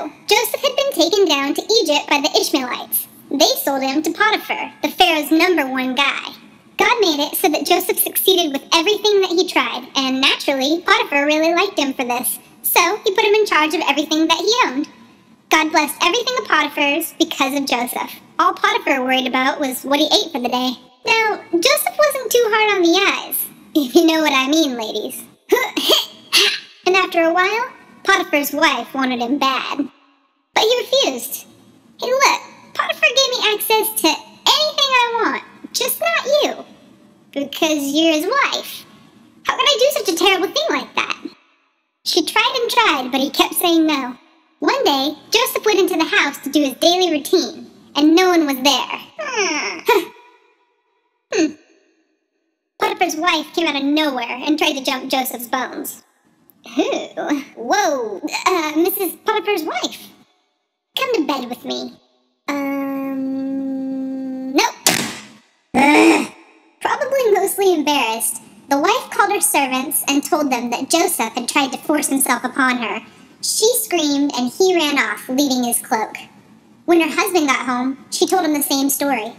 So, Joseph had been taken down to Egypt by the Ishmaelites. They sold him to Potiphar, the Pharaoh's #1 guy. God made it so that Joseph succeeded with everything that he tried, and naturally, Potiphar really liked him for this, so he put him in charge of everything that he owned. God blessed everything of Potiphar's because of Joseph. All Potiphar worried about was what he ate for the day. Now, Joseph wasn't too hard on the eyes, if you know what I mean, ladies. And after a while, Potiphar's wife wanted him bad. But he refused. Hey look, Potiphar gave me access to anything I want, just not you. Because you're his wife. How could I do such a terrible thing like that? She tried and tried, but he kept saying no. One day, Joseph went into the house to do his daily routine, and no one was there. Potiphar's wife came out of nowhere and tried to jump Joseph's bones. Who? Whoa, Mrs. Potiphar's wife. Come to bed with me. Nope. Probably mostly embarrassed, the wife called her servants and told them that Joseph had tried to force himself upon her. She screamed and he ran off, leaving his cloak. When her husband got home, she told him the same story.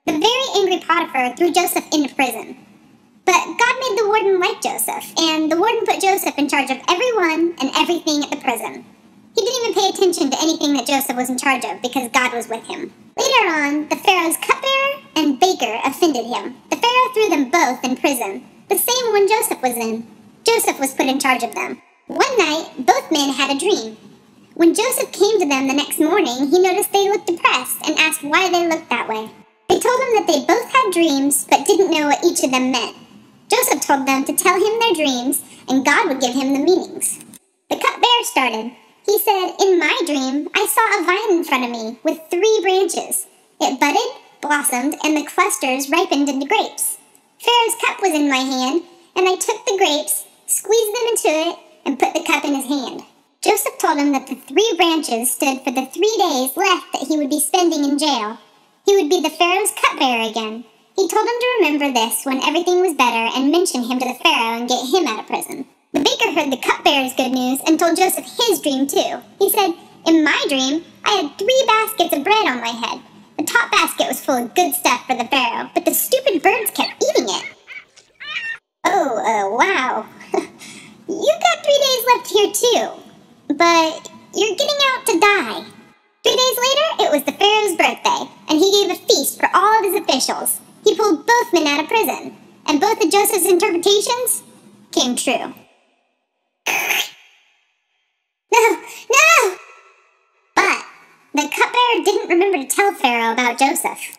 The very angry Potiphar threw Joseph into prison. But God made the warden like Joseph, and the warden put Joseph in charge of everyone and everything at the prison. He didn't even pay attention to anything that Joseph was in charge of because God was with him. Later on, the Pharaoh's cupbearer and baker offended him. The Pharaoh threw them both in prison, the same one Joseph was in. Joseph was put in charge of them. One night, both men had a dream. When Joseph came to them the next morning, he noticed they looked depressed and asked why they looked that way. They told him that they both had dreams, but didn't know what each of them meant. Joseph told them to tell him their dreams, and God would give him the meanings. The cupbearer started. He said, "In my dream, I saw a vine in front of me with 3 branches. It budded, blossomed, and the clusters ripened into grapes. Pharaoh's cup was in my hand, and I took the grapes, squeezed them into it, and put the cup in his hand." Joseph told him that the 3 branches stood for the 3 days left that he would be spending in jail. He would be the Pharaoh's cupbearer again. He told him to remember this when everything was better and mention him to the Pharaoh and get him out of prison. The baker heard the cupbearer's good news and told Joseph his dream too. He said, "In my dream, I had 3 baskets of bread on my head. The top basket was full of good stuff for the Pharaoh, but the stupid birds kept eating it." Wow. You've got 3 days left here too, but you're getting out to die. 3 days later, it was the Pharaoh's birthday, and he gave a feast for all of his officials. He pulled both men out of prison, and both of Joseph's interpretations came true. No! But the cupbearer didn't remember to tell Pharaoh about Joseph.